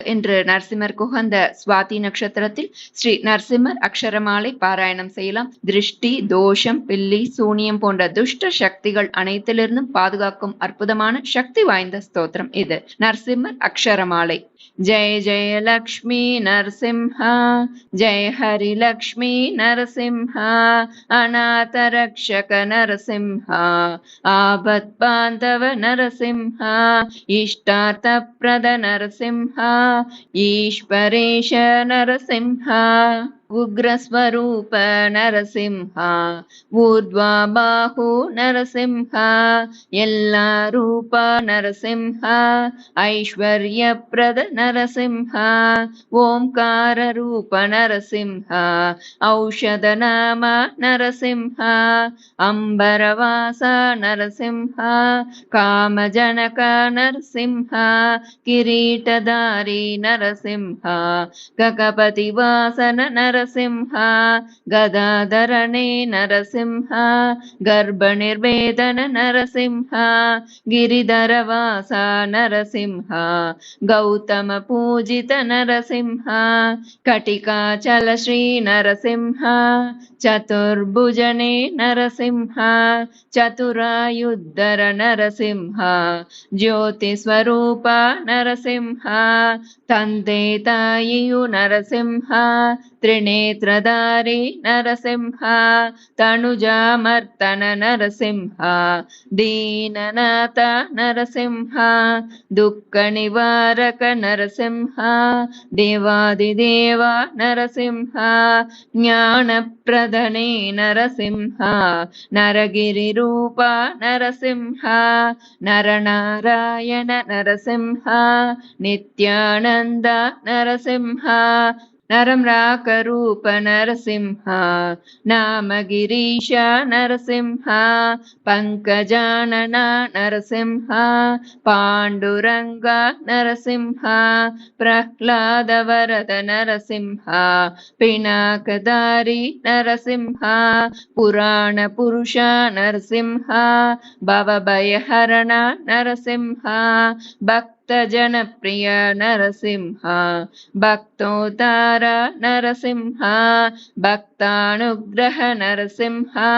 இன்று நரசிம்மர் குகந்த சுவாதி நட்சத்திரத்தில் ஸ்ரீ நரசிம்மர் அக்ஷரமாலை பாராயணம் செய்யலாம். திருஷ்டி, தோஷம், பில்லி, சூனியம் போன்ற துஷ்ட சக்திகள் அனைத்திலிருந்தும் பாதுகாக்கும் அற்புதமான சக்தி வாய்ந்த ஸ்தோத்திரம் இது. நரசிம்மர் அக்ஷரமாலை. ஜெய ஜெய லக்ஷ்மி நரசிம்ஹா, ஜெய ஹரி லக்ஷ்மி நரசிம்ஹா, அநாத ரக்ஷக நரசிம்ஹா, ஆபத் பாந்தவ நரசிம்ஹா, இஷ்டார்த்த பிரத நரசிம்ஹா, ஈஸ்வரேஷ நரசிம்ஹா, உக்ரஸ்வரூப நரசிம்ஹா, ஊர்த்வா பாஹு நரசிம்ஹா, எல்லா ரூபா நரசிம்ஹா, ஐஸ்வர்ய பிரத நரசிம்ஹா, ஓம்கார ரூப நரசிம்ஹா, ஔஷத நாம நரசிம்ஹா, அம்பரவாச நரசிம்ஹா, காமஜனக நரசிம்ஹா, கிரீட்டதாரி நரசிம்ஹா, ககபதி வாசன நரசிம்ஹா, கதாதரணே நரசிம்ஹா, கர்ப்பநிர்வேதன நரசிம்ஹா, गिरिधरवास नरसिंहा, गौतम पूजित नरसिंहा, कटिकाचल श्री नरसिंहा, चतुर्भुजने नरसिंहा, चतुरायुधर नरसिंहा, ज्योतिस्वरूप नरसिंहा, तन्ते तायियु नरसिंहा, त्रिनेत्रधारी नरसिंहा, तनुजामर्तन नरसिंहा, दीननाथ नरसिंहा, दुःख निवारक नरसिंहा, देवादिदेव नरसिंहा, ज्ञानप्रदने नरसिंहा, नरगिरिरूप नरसिंहा, नरनारायण नरसिंहा, नित्यानन्द नरसिंहा, नरम्राकरूप नरसिंहा, नामगिरीश नरसिंहा, पङ्कजानन नरसिंहा, पाण्डुरङ्ग नरसिंहा, प्रह्लादवरद नरसिंहा, पिनाकधारी नरसिंहा, पुराणपुरुष नरसिंहा, भवभयहरण नरसिंहा, भक्तजनप्रिय नरसिंहा, भक्तोद्धार नरसिंहा, भक्तानुग्रह नरसिंहा,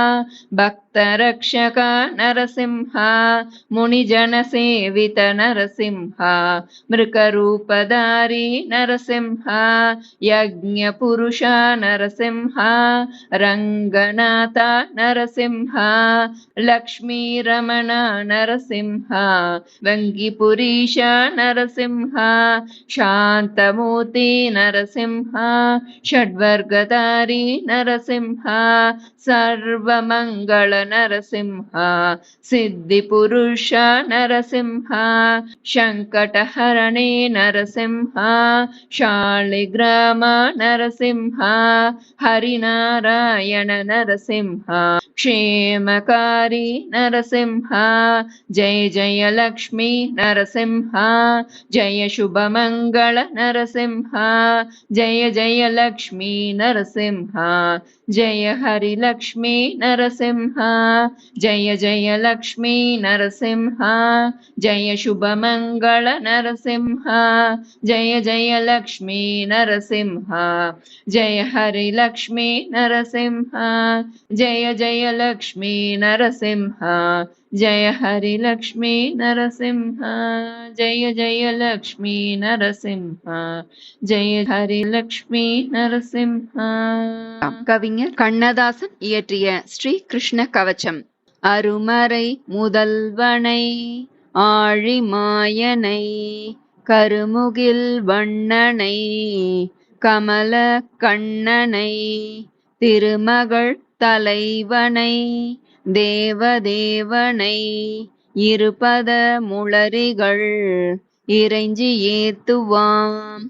भक्तरक्षक नरसिंहा, मुनिजनसेवित नरसिंहा, मृगरूपधारी नरसिंहा, यज्ञपुरुष नरसिंहा, रङ्गनाथ नरसिंहा, लक्ष्मीरमण नरसिंहा, वङ्गिपुरीश नरसिंहा, शान्तमूर्ति नरसिंहा, षड्वर्गधारी नरसिंहा, सर्वमङ्गल नरसिंहा, सिद्धिपुरुष नरसिंहा, शङ्कटहरणे नरसिंहा, शालिग्राम नरसिंहा, हरिनारायण नरसिंहा, क्षेमकारी नरसिंहा, जय जय लक्ष्मी नरसिंहा, जय शुभमङ्गल नरसिंहा, जय जय लक्ष्मी नरसिंहा, जय हरि लक्ष्मी नरसिंहा, जय जय लक्ष्मी नरसिंहा, जय शुभमङ्गल नरसिंहा, जय जय लक्ष्मी नरसिंहा, जय हरि लक्ष्मी नरसिंहा, जय जय लक्ष्मी नरसिंहा, जय हरि लक्ष्मी नरसिंहा, जय जय लक्ष्मी नरसिंहा, जय हरि लक्ष्मी नरसिंहा. கவிஞர் கண்ணதாசன் இயற்றிய ஸ்ரீ கிருஷ்ண கவச்சம். அருமறை முதல்வனை ஆழிமாயனை கருமுகில் வண்ணனை கமல கண்ணனை திருமகள் தலைவனை தேவதேவனை இருபத முளரிகள் இறைஞ்சி ஏத்துவாம்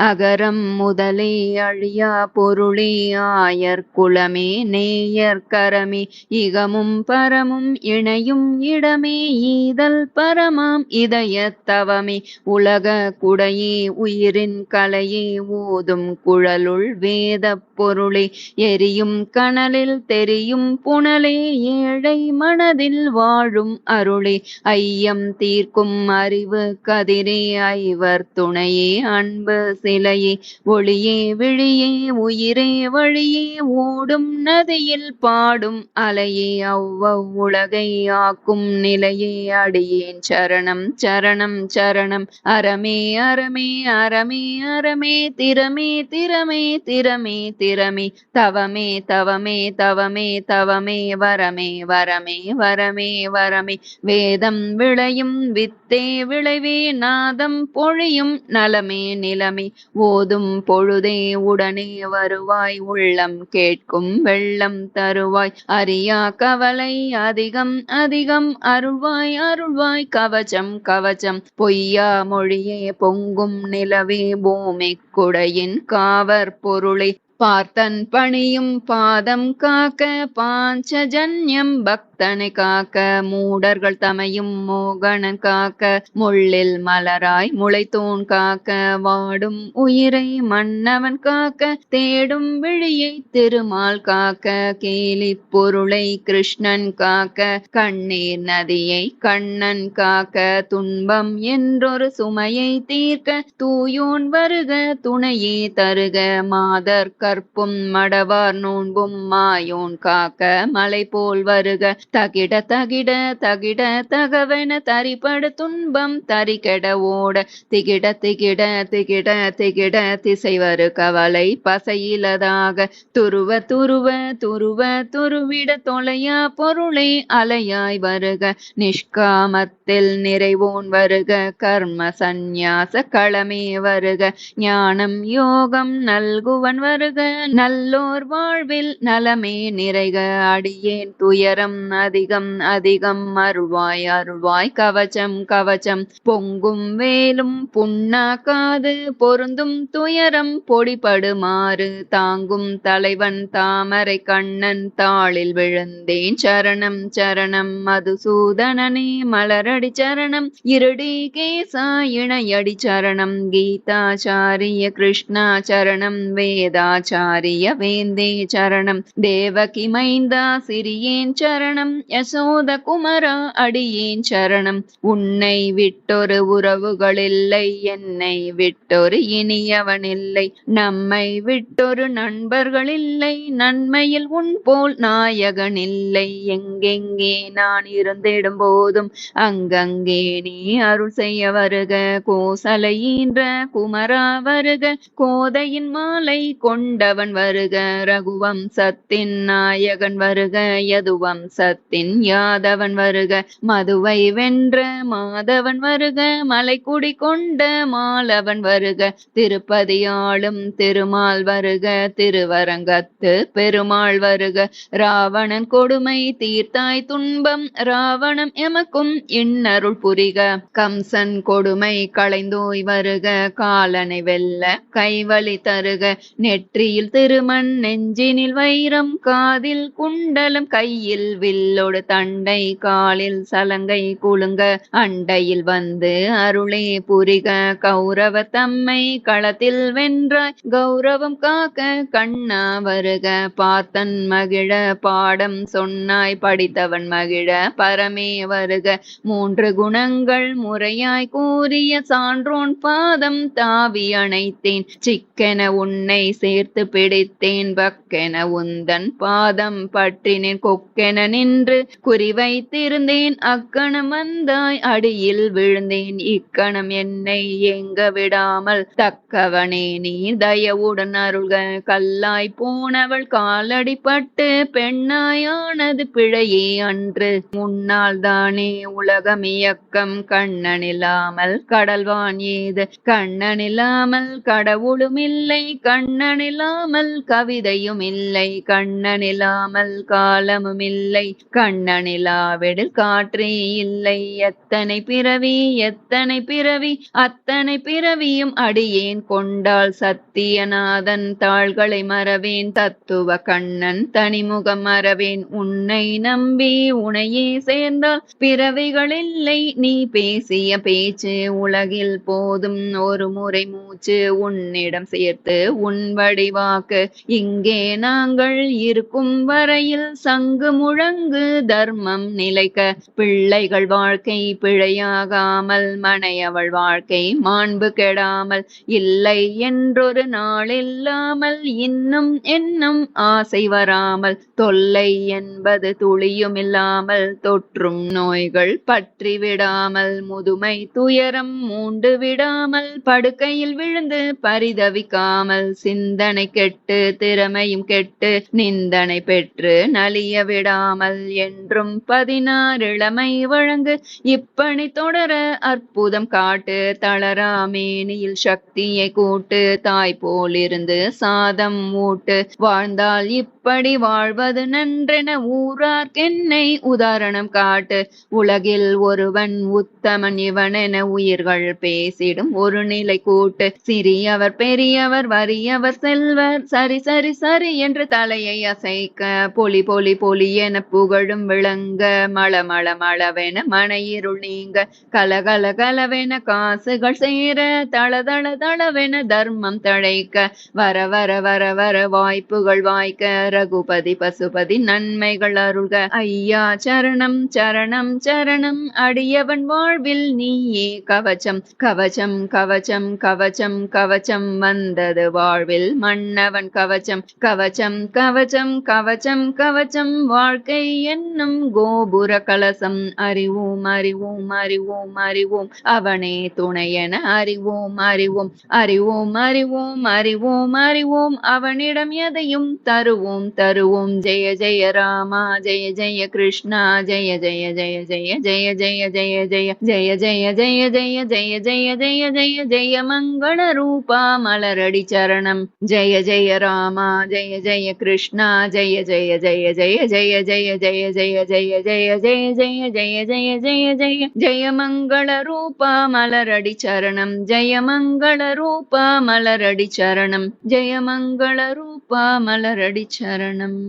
அகரம் முதலே அழியா பொருளே ஆயர் குலமே நேயர் கரமே இகமும் பரமும் இணையும் இடமே ஈதல் பரமாம் இதயத் தவமே உலக குடையே உயிரின் கலையே ஓதும் குழலுள் வேதப் பொருளே எரியும் கனலில் தெரியும் புனலே ஏழை மனதில் வாழும் அருளே ஐயம் தீர்க்கும் அறிவு கதிரே ஐவர் துணையே அன்பு சிலையே ஒளியே விழியே உயிரே வழியே ஓடும் நதியில் பாடும் அலையே அவ்வவ் உலகை ஆக்கும் நிலையே அடியேன் சரணம் சரணம் சரணம் அறமே அறமே அறமே அறமே திறமே திறமே திறமே திறமே தவமே தவமே தவமே தவமே வரமே வரமே வரமே வரமே வேதம் விளையும் வித்தே விளைவே நாதம் பொழியும் நலமே நிலமே ஓதும் பொழுதே உடனே வருவாய் உள்ளம் கேட்கும் வெள்ளம் தருவாய் அறியா கவலை அதிகம் அதிகம் அருள்வாய் அருள்வாய் கவச்சம் கவச்சம் பொய்யா மொழியே பொங்கும் நிலவே பூமி குடையின் காவர் பொருளை பார்த்தன் பணியும் பாதம் காக்க பாஞ்சஜன்யம் பக்தனை காக்க மூடர்கள் தமையும் மோகனன் காக்க முள்ளில் மலராய் முளைத்தோன் காக்க வாடும் உயிரை மன்னவன் காக்க தேடும் விழியை திருமால் காக்க கேலி பொருளை கிருஷ்ணன் காக்க கண்ணீர் நதியை கண்ணன் காக்க துன்பம் என்றொரு சுமையை தீர்க்க தூயோன் வருக துணையே தருக மாதர் கற்பும் மடவார் நோன்பும் மாயோன் காக்க மலை போல் வருக தகிட தகிட தகிட தகவென தரிபடு துன்பம் தரிகெட ஓட திகிட திகிட திகிட திகிட திசை வரு கவலை பசையிலதாக துருவ துருவ துருவ துருவிட தொலையா பொருளை அலையாய் வருக நிஷ்காமத்தில் நிறைவோன் வருக கர்ம சந்நியாச களமே வருக ஞானம் யோகம் நல்குவன் வருக நல்லோர் வாழ்வில் நலமே நிறைக அடியேன் துயரம் அதிகம் அதிகம் அருள்வாய் அருள்வாய் கவச்சம் கவச்சம் பொங்கும் வேலும் புண்ணாக்காது பொருந்தும் துயரம் பொடிபடுமாறு தாங்கும் தலைவன் தாமரை கண்ணன் தாளில் விழுந்தேன் சரணம் சரணம் மதுசூதனனே மலரடி சரணம் இருடி கேசா இணையடி சரணம் கீதாச்சாரிய கிருஷ்ணா சரணம் வேதாச்சாரிய வேந்தே சரணம் தேவகி மைந்தா சிறியேன் சரணம் யசோத குமரா அடியேன் சரணம் உன்னை விட்டொரு உறவுகளில்லை என்னை விட்டொரு இனியவனில்லை நம்மை விட்டொரு நண்பர்களில்லை நன்மையில் உன் போல் நாயகனில்லை எங்கெங்கே நான் இருந்திடும் போதும் அங்கங்கே நீ அருள் செய்ய வருக கோசலை ஈன்ற குமரா வருக கோதையின் மாலை கொண்டவன் வருக ரகுவம்சத்தின் நாயகன் வருக யதுவம்சத்தின் யாதவன் வருக மதுவை வென்ற மாதவன் வருக மலைக்குடி கொண்ட மாலவன் வருக திருப்பதியாளும் திருமால் வருக திருவரங்கத்து பெருமாள் வருக ராவணன் கொடுமை தீர்த்தாய் துன்பம் ராவணம் எமக்கும் இன்னருள் புரிக கம்சன் கொடுமை களைந்தோய் வருக காலனை வெல்ல கைவழி தருக நெற்றியில் திருமண் நெஞ்சினில் வைரம் காதில் குண்டலம் கையில் வில்லோடு தண்டை காலில் சலங்கை குலுங்க அண்டையில் வந்து அருளே புரிக கௌரவ தம்மை களத்தில் வென்றாய் கௌரவம் காக்க கண்ணா வருக பார்த்தன் மகிழ பாடம் சொன்னாய் படித்தவன் மகிழ பரமே வருக மூன்று குணங்கள் முறையாய் கூறிய சான்றோன் பாதம் தாவி அணைத்தேன் சிக்கென உன்னை சேர்த்து பிடித்தேன் பக்கென உந்தன் பாதம் பற்றினேன் கொக்கென நின்று குறிவைத்திருந்தேன் அக்கணம் வந்தாய் அடியில் விழுந்தேன் இக்கணம் என்னை எங்க விடாமல் தக்கவனே நீ தயவுடன் அருள்க கல்லாய் போனவள் காலடி பட்டு பெண்ணாயானது பிழையே அன்று முன்னால் தானே உலகம் இயக்கம் கண்ணனில்லாமல் கடல்வான் ஏது கண்ணனில்லாமல் கடவுளும் இல்லை கண்ணனில்லாமல் கவிதையும் இல்லை கண்ணனில்லாமல் காலமும் இல்லை கண்ணனிலாவிடில் காற்றே இல்லை. எத்தனை பிறவி எத்தனை பிறவி அத்தனை பிறவியும் அடியேன் கொண்டால் சத்தியநாதன் தாள்களை மறவேன். தத்துவ கண்ணன் தனிமுகம் மறவேன். உன்னை நம்பி உனையே சேர்ந்தால் பிறவிகளில்லை. நீ பேசிய பேச்சு உலகில் போதும் ஒரு முறை மூச்சு. உன்னிடம் சேர்த்து உன் வடிவாக்கு. இங்கே நாங்கள் இருக்கும் வரையில் சங்கு முழங்கு தர்மம் நிலைக்க. பிள்ளைகள் வாழ்க்கை பிழையாகாமல் மனையவள் வாழ்க்கை மாண்பு கெடாமல். இல்லை என்றொரு நாளில்லாமல் இன்னும் என்னும் ஆசை வராமல். தொல்லை என்பது துளியும் இல்லாமல் தொற்றும் நோய்கள் பற்றி விடாமல். முதுமை துயரம் மூண்டு விடாமல் படுக்கையில் விழுந்து பரிதவிக்காமல். சிந்தனை கெட்டு திறமையும் கெட்டு நிந்தனை பெற்று நலிய விடாமல். என்றும் 16 இளமை வழங்கு. இப்பணி தொடர அற்புதம் காட்டு. தளராமேனியில் சக்தியை கூட்டு. தாய் போலிருந்து சாதம் ஊட்டு. வாழ்ந்தால் இப்படி வாழ்வது நன்றென ஊரார்க்கென்னை உதாரணம் காட்டு. உலகில் ஒருவன் உத்தமன் இவனென உயிர்கள் பேசிடும் ஒரு நிலை கூட்டு. சிறியவர் பெரியவர் வறியவர் செல்வர் சரி சரி சரி என்று தலையை அசைக்க. பொலி பொலி பொலி என புகழும் விளங்க. மள மள மளவென மனையிருள் நீங்க. கலகல கலவென காசுகள் சேர. தள தள தளவென தர்மம் தழைக்க. வர வர வர வர வாய்ப்புகள் வாய்க்க. ரகுபதி பசுபதி நன்மைகள் அருள்க. ஐயா சரணம் சரணம் சரணம். அடியவன் வாழ்வில் நீயே கவச்சம் கவச்சம் கவச்சம் கவச்சம் கவச்சம். வந்தது வாழ்வில் மன்னவன் கவச்சம் கவச்சம் கவச்சம் கவச்சம் கவச்சம். வாழ்க்கை என்னும் கோபுர கலசம். அறிவோம் அறிவோம் அறிவோம் அறிவோம் அவனே துணையென அறிவோம் அறிவோம் அறிவோம் அறிவோம் அறிவோம் அறிவோம். அவனிடம் எதையும் தருவோம் தருவோம். ஜெய ஜெய ராமா ஜெய ஜெய கிருஷ்ணா ஜெய ஜெய ஜெய ஜெய ஜெய ஜெய ஜெய ஜெய ஜெய ஜெய ஜெய ஜெய ஜெய ஜெய ஜெய ஜெய ஜெய மங்கள ரூபா மலரடி சரணம். ஜெய ஜெய ராமா ஜெய ஜெய கிருஷ்ணா ஜெய ஜெய ஜெய ஜெய ஜெய ஜெய ஜெய ஜெய ஜெய ஜெய ஜெய ஜெய ஜெய ஜெய ஜெய ஜெய ஜெய மங்கள ரூபா மலரடி சரணம். ஜெய மங்கள ரூபா மலரடி சரணம். ஜெய மங்கள ரூபா மலரடி சரணம்.